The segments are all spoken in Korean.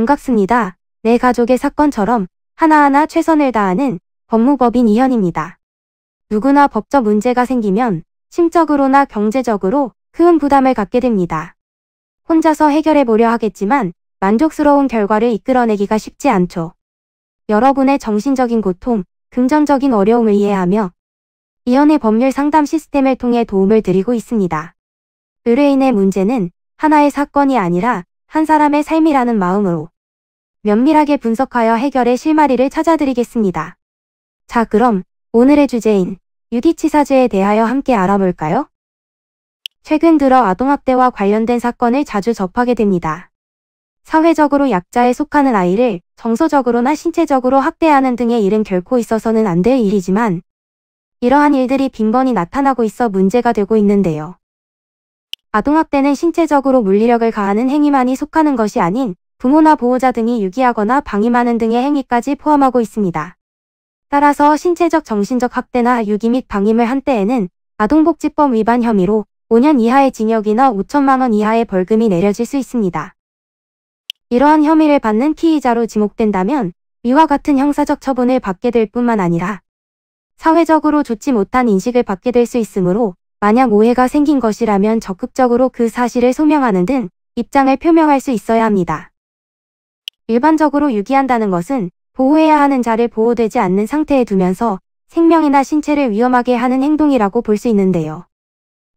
반갑습니다. 내 가족의 사건처럼 하나하나 최선을 다하는 법무법인 이현입니다. 누구나 법적 문제가 생기면 심적으로나 경제적으로 큰 부담을 갖게 됩니다. 혼자서 해결해 보려 하겠지만 만족스러운 결과를 이끌어내기가 쉽지 않죠. 여러분의 정신적인 고통, 금전적인 어려움을 이해하며 이현의 법률 상담 시스템을 통해 도움을 드리고 있습니다. 의뢰인의 문제는 하나의 사건이 아니라 한 사람의 삶이라는 마음으로 면밀하게 분석하여 해결의 실마리를 찾아드리겠습니다. 자, 그럼 오늘의 주제인 유기치사죄에 대하여 함께 알아볼까요? 최근 들어 아동학대와 관련된 사건을 자주 접하게 됩니다. 사회적으로 약자에 속하는 아이를 정서적으로나 신체적으로 학대하는 등의 일은 결코 있어서는 안 될 일이지만 이러한 일들이 빈번히 나타나고 있어 문제가 되고 있는데요. 아동학대는 신체적으로 물리력을 가하는 행위만이 속하는 것이 아닌 부모나 보호자 등이 유기하거나 방임하는 등의 행위까지 포함하고 있습니다. 따라서 신체적 정신적 학대나 유기 및 방임을 한 때에는 아동복지법 위반 혐의로 5년 이하의 징역이나 5천만 원 이하의 벌금이 내려질 수 있습니다. 이러한 혐의를 받는 피의자로 지목된다면 이와 같은 형사적 처분을 받게 될 뿐만 아니라 사회적으로 좋지 못한 인식을 받게 될 수 있으므로 만약 오해가 생긴 것이라면 적극적으로 그 사실을 소명하는 등 입장을 표명할 수 있어야 합니다. 일반적으로 유기한다는 것은 보호해야 하는 자를 보호되지 않는 상태에 두면서 생명이나 신체를 위험하게 하는 행동이라고 볼 수 있는데요.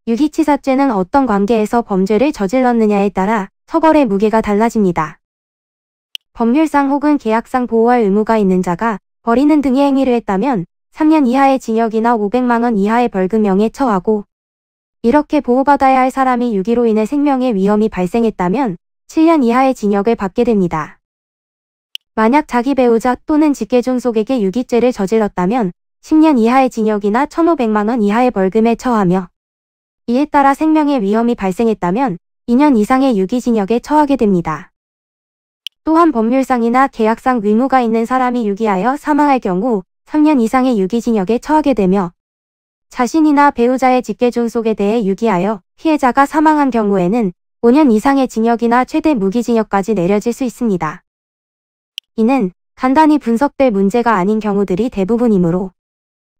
유기치사죄는 어떤 관계에서 범죄를 저질렀느냐에 따라 처벌의 무게가 달라집니다. 법률상 혹은 계약상 보호할 의무가 있는 자가 버리는 등의 행위를 했다면 3년 이하의 징역이나 500만 원 이하의 벌금형에 처하고 이렇게 보호받아야 할 사람이 유기로 인해 생명의 위험이 발생했다면 7년 이하의 징역을 받게 됩니다. 만약 자기 배우자 또는 직계존속에게 유기죄를 저질렀다면 10년 이하의 징역이나 1,500만 원 이하의 벌금에 처하며 이에 따라 생명의 위험이 발생했다면 2년 이상의 유기징역에 처하게 됩니다. 또한 법률상이나 계약상 의무가 있는 사람이 유기하여 사망할 경우 3년 이상의 유기징역에 처하게 되며 자신이나 배우자의 직계존속에 대해 유기하여 피해자가 사망한 경우에는 5년 이상의 징역이나 최대 무기징역까지 내려질 수 있습니다. 이는 간단히 분석될 문제가 아닌 경우들이 대부분이므로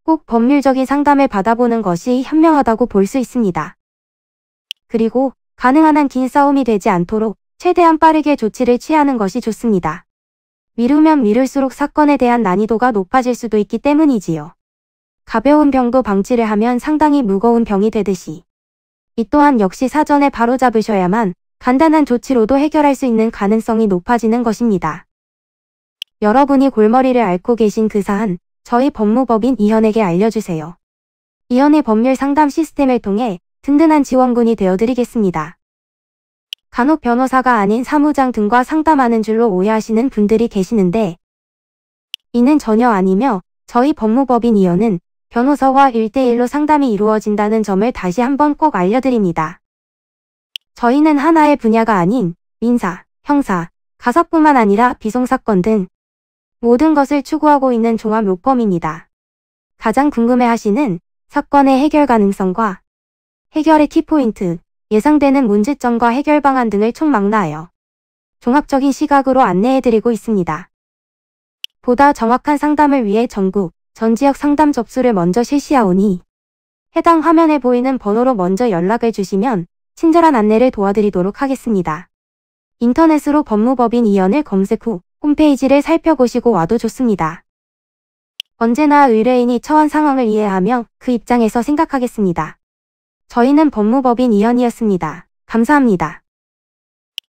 꼭 법률적인 상담을 받아보는 것이 현명하다고 볼 수 있습니다. 그리고 가능한 한 긴 싸움이 되지 않도록 최대한 빠르게 조치를 취하는 것이 좋습니다. 미루면 미룰수록 사건에 대한 난이도가 높아질 수도 있기 때문이지요. 가벼운 병도 방치를 하면 상당히 무거운 병이 되듯이 이 또한 역시 사전에 바로잡으셔야만 간단한 조치로도 해결할 수 있는 가능성이 높아지는 것입니다. 여러분이 골머리를 앓고 계신 그 사안, 저희 법무법인 이현에게 알려주세요. 이현의 법률 상담 시스템을 통해 든든한 지원군이 되어드리겠습니다. 간혹 변호사가 아닌 사무장 등과 상담하는 줄로 오해하시는 분들이 계시는데 이는 전혀 아니며 저희 법무법인 이현은 변호사와 1대1로 상담이 이루어진다는 점을 다시 한번 꼭 알려드립니다. 저희는 하나의 분야가 아닌 민사, 형사, 가사뿐만 아니라 비송사건 등 모든 것을 추구하고 있는 종합 로펌입니다. 가장 궁금해하시는 사건의 해결 가능성과 해결의 키포인트, 예상되는 문제점과 해결 방안 등을 총망라하여 종합적인 시각으로 안내해드리고 있습니다. 보다 정확한 상담을 위해 전국, 전 지역 상담 접수를 먼저 실시하오니 해당 화면에 보이는 번호로 먼저 연락을 주시면 친절한 안내를 도와드리도록 하겠습니다. 인터넷으로 법무법인 이현을 검색 후 홈페이지를 살펴보시고 와도 좋습니다. 언제나 의뢰인이 처한 상황을 이해하며 그 입장에서 생각하겠습니다. 저희는 법무법인 이현이었습니다. 감사합니다.